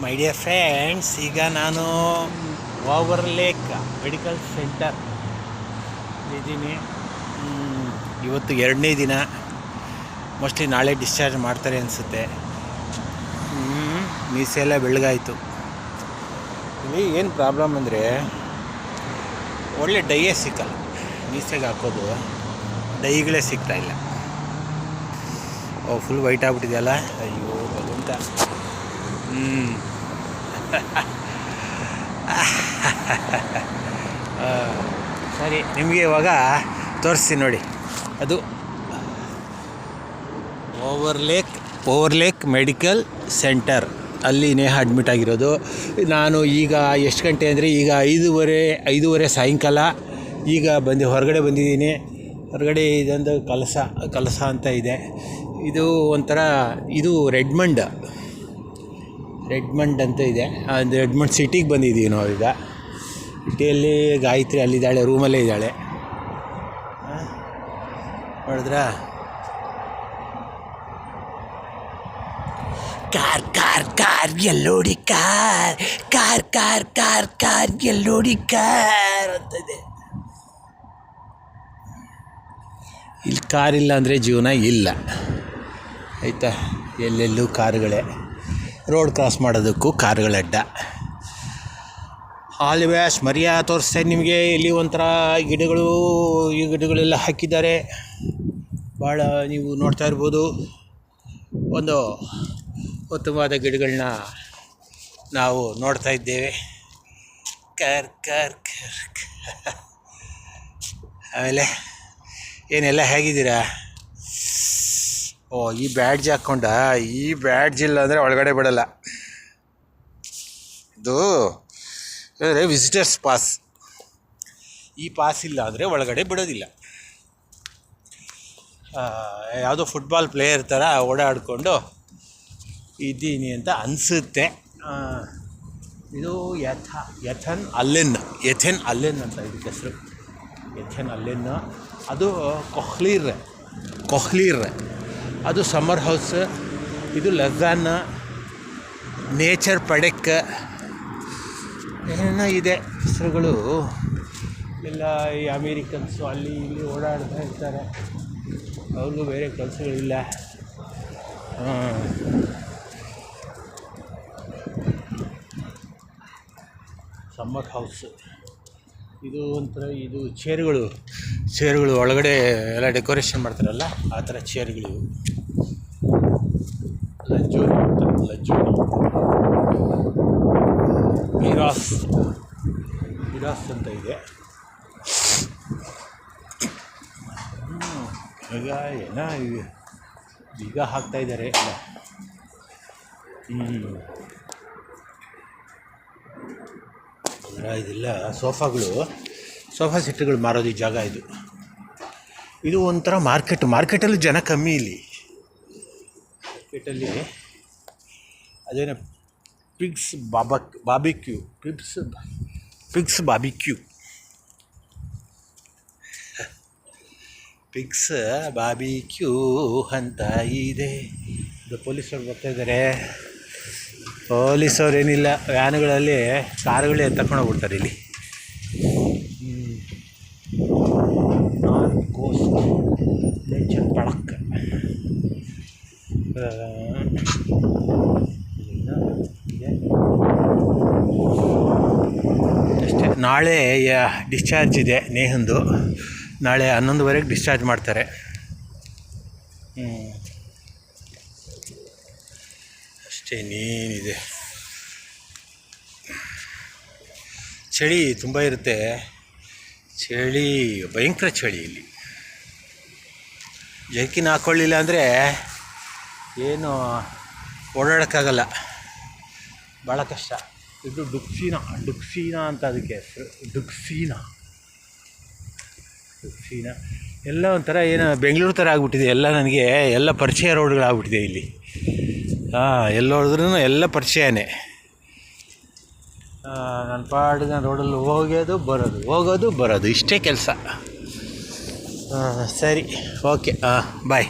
My dear friends, ಈಗ ನಾನು over lake medical centre ಇದ್ದೀನಿ. ಇವತ್ತು 2ನೇ ದಿನ. ಮೋಸ್ಟ್ಲಿ ನಾಳೆ ಡಿಸ್ಚಾರ್ಜ್ ಮಾಡ್ತಾರೆ ಅನಿಸುತ್ತೆ. ಮೀಸೆ ಎಲ್ಲ ಬೆಳಗಾಯಿತು. ಇಲ್ಲಿ ಏನು ಪ್ರಾಬ್ಲಮ್ ಅಂದರೆ ಒಳ್ಳೆ ಡೈಯೇ ಸಿಕ್ಕಲ್ಲ. ಮೀಸೆಗೆ ಹಾಕೋದು ಡೈಗಳೇ ಸಿಗ್ತಾಯಿಲ್ಲ. ಫುಲ್ ವೈಟ್ ಆಗ್ಬಿಟ್ಟಿದೆಯಲ್ಲ, ಅಯ್ಯೋ ಭಗವಂತ. ಸರಿ, ನಿಮಗೆ ಇವಾಗ ತೋರಿಸ್ತೀನಿ ನೋಡಿ. ಅದು ಓವರ್ ಲೇಕ್ ಮೆಡಿಕಲ್ ಸೆಂಟರ್, ಅಲ್ಲಿ ನೇಹ ಅಡ್ಮಿಟ್ ಆಗಿರೋದು. ನಾನು ಈಗ ಎಷ್ಟು ಗಂಟೆ ಅಂದರೆ ಈಗ 5:30 ಸಾಯಂಕಾಲ. ಈಗ ಹೊರಗಡೆ ಬಂದಿದ್ದೀನಿ. ಹೊರಗಡೆ ಇದೊಂದು ಕಲಸ ಅಂತ ಇದೆ. ಇದು ಒಂಥರ ಇದು ರೆಡ್ಮಂಡ್ ಅಂತ ಇದೆ. ಅದು ರೆಡ್ಮಂಡ್ ಸಿಟಿಗೆ ಬಂದಿದ್ದೀವಿ ನಾವು. ಈಗ ಸಿಟಿಯಲ್ಲಿ ಗಾಯತ್ರಿ ಅಲ್ಲಿದ್ದಾಳೆ, ರೂಮಲ್ಲೇ ಇದ್ದಾಳೆ. ನೋಡಿದ್ರಾ? ಕಾರ್ ಎಲ್ಲೋಡಿ ಕಾರ್ ಎಲ್ಲೋಡಿ ಕಾರ್ ಅಂತ ಇದೆ. ಇಲ್ಲಿ ಕಾರಿಲ್ಲ ಅಂದರೆ ಜೀವನ ಇಲ್ಲ, ಆಯಿತಾ? ಎಲ್ಲೆಲ್ಲೂ ಕಾರುಗಳೇ. ರೋಡ್ ಕ್ರಾಸ್ ಮಾಡೋದಕ್ಕೂ ಕಾರುಗಳಡ್ಡ. ಆಲ್ವೇಸ್ ಮರ್ಯಾ ತೋರಿಸ್ತೇನೆ ನಿಮಗೆ. ಇಲ್ಲಿ ಒಂಥರ ಗಿಡಗಳೆಲ್ಲ ಹಾಕಿದ್ದಾರೆ. ಭಾಳ ನೀವು ನೋಡ್ತಾ ಇರ್ಬೋದು. ಒಂದು ಉತ್ತಮವಾದ ಗಿಡಗಳನ್ನ ನಾವು ನೋಡ್ತಾ ಇದ್ದೇವೆ. ಕಾರ್ ಆಮೇಲೆ ಏನೆಲ್ಲ ಹೇಗಿದ್ದೀರಾ? ಈ ಬ್ಯಾಡ್ಜ್ ಹಾಕ್ಕೊಂಡ. ಈ ಬ್ಯಾಡ್ಜ್ ಇಲ್ಲ ಅಂದರೆ ಒಳಗಡೆ ಬಿಡಲ್ಲ. ಇದು ವಿಸಿಟರ್ಸ್ ಪಾಸ್. ಈ ಪಾಸ್ ಇಲ್ಲ ಅಂದರೆ ಒಳಗಡೆ ಬಿಡೋದಿಲ್ಲ. ಯಾವುದೋ ಫುಟ್ಬಾಲ್ ಪ್ಲೇಯರ್ ಥರ ಓಡಾಡಿಕೊಂಡು ಇದ್ದೀನಿ ಅಂತ ಅನಿಸುತ್ತೆ. ಇದು ಎಥೆನ್ ಅಲ್ಲೆನ್ ಅಂತ ಇದಕ್ಕೆ ಹೆಸರು. ಎಥೆನ್ ಅಲ್ಲೆನ್. ಅದು ಕೊಹ್ಲೀರ್ ಅದು ಸಮ್ಮರ್ ಹೌಸ್. ಇದು ಲಜಾನ್, ನೇಚರ್ ಪಡೆಕ್, ಏನೋ ಇದೆ ಹೆಸರುಗಳು. ಎಲ್ಲ ಈ ಅಮೇರಿಕನ್ಸು ಅಲ್ಲಿ ಇಲ್ಲಿ ಓಡಾಡ್ತಾ ಇರ್ತಾರೆ. ಅವ್ರಿಗೂ ಬೇರೆ ಕೆಲಸಗಳಿಲ್ಲ. Summer house. ಇದು ಒಂಥರ ಇದು ಚೇರುಗಳು ಒಳಗಡೆ ಎಲ್ಲ ಡೆಕೋರೇಷನ್ ಮಾಡ್ತಾರಲ್ಲ, ಆ ಥರ ಚೇರುಗಳು. ಲಜ್ಜೋನಿ ಮಿರಾಸ್ ಅಂತ ಇದೆ. ಈಗ ಹಾಕ್ತಾ ಇದ್ದಾರೆ ಎಲ್ಲ. ಇದೆಲ್ಲ ಸೋಫಾ ಸೆಟ್ಗಳು ಮಾರೋದು ಈ ಜಾಗ ಇದು. ಇದು ಒಂಥರ ಮಾರ್ಕೆಟಲ್ಲಿ ಜನ ಕಮ್ಮಿ. ಇಲ್ಲಿ ಮಾರ್ಕೆಟಲ್ಲಿ ಅದೇನೋ ಪಿಗ್ಸ್ ಬಾಬಿಕ್ಯೂ ಅಂತ ಇದೆ. ಇದು ಪೊಲೀಸರು ಬರ್ತಾ ಇದ್ದಾರೆ. ಪೊಲೀಸವ್ರು ಏನಿಲ್ಲ, ವ್ಯಾನುಗಳಲ್ಲಿ ಕಾರುಗಳೇ ತಗೊಂಡೋಗ್ಬಿಡ್ತಾರೆ ಇಲ್ಲಿ. ನೇಚರ್ ಪಳಕ್ ಅಷ್ಟೇ. ನಾಳೆ ಡಿಸ್ಚಾರ್ಜ್ ಇದೆ ನೇಹಂದು. ನಾಳೆ 11:30 ಡಿಸ್ಚಾರ್ಜ್ ಮಾಡ್ತಾರೆ. ಅಷ್ಟೇ, ಇನ್ನೇನಿದೆ. ಚಳಿ ತುಂಬ ಇರುತ್ತೆ. ಭಯಂಕರ ಚಳಿ ಇಲ್ಲಿ. ಜರ್ಕಿನ್ ಹಾಕ್ಕೊಳ್ಳಿಲ್ಲ ಅಂದರೆ ಏನು ಓಡಾಡೋಕ್ಕಾಗಲ್ಲ, ಭಾಳ ಕಷ್ಟ. ಇದು ಡುಕ್ಸೀನಾ ಅಂತ ಅದಕ್ಕೆ ಹೆಸರು. ಡುಕ್ಸೀನಾ ಎಲ್ಲ ಒಂಥರ ಏನು ಬೆಂಗಳೂರು ಥರ ಆಗ್ಬಿಟ್ಟಿದೆ ಎಲ್ಲ. ನನಗೆ ಎಲ್ಲ ಪರಿಚಯ ರೋಡ್ಗಳಾಗ್ಬಿಟ್ಟಿದೆ ಇಲ್ಲಿ. ಎಲ್ಲ ಹೊಡೆದ್ರೂ ಎಲ್ಲ ಪರಿಚಯನೇ. ನನ್ನ ಪಾಡಿಗೆ ರೋಡಲ್ಲಿ ಹೋಗೋದು ಬರೋದು ಇಷ್ಟೇ ಕೆಲಸ. ಸರಿ, ಓಕೆ, ಬಾಯ್.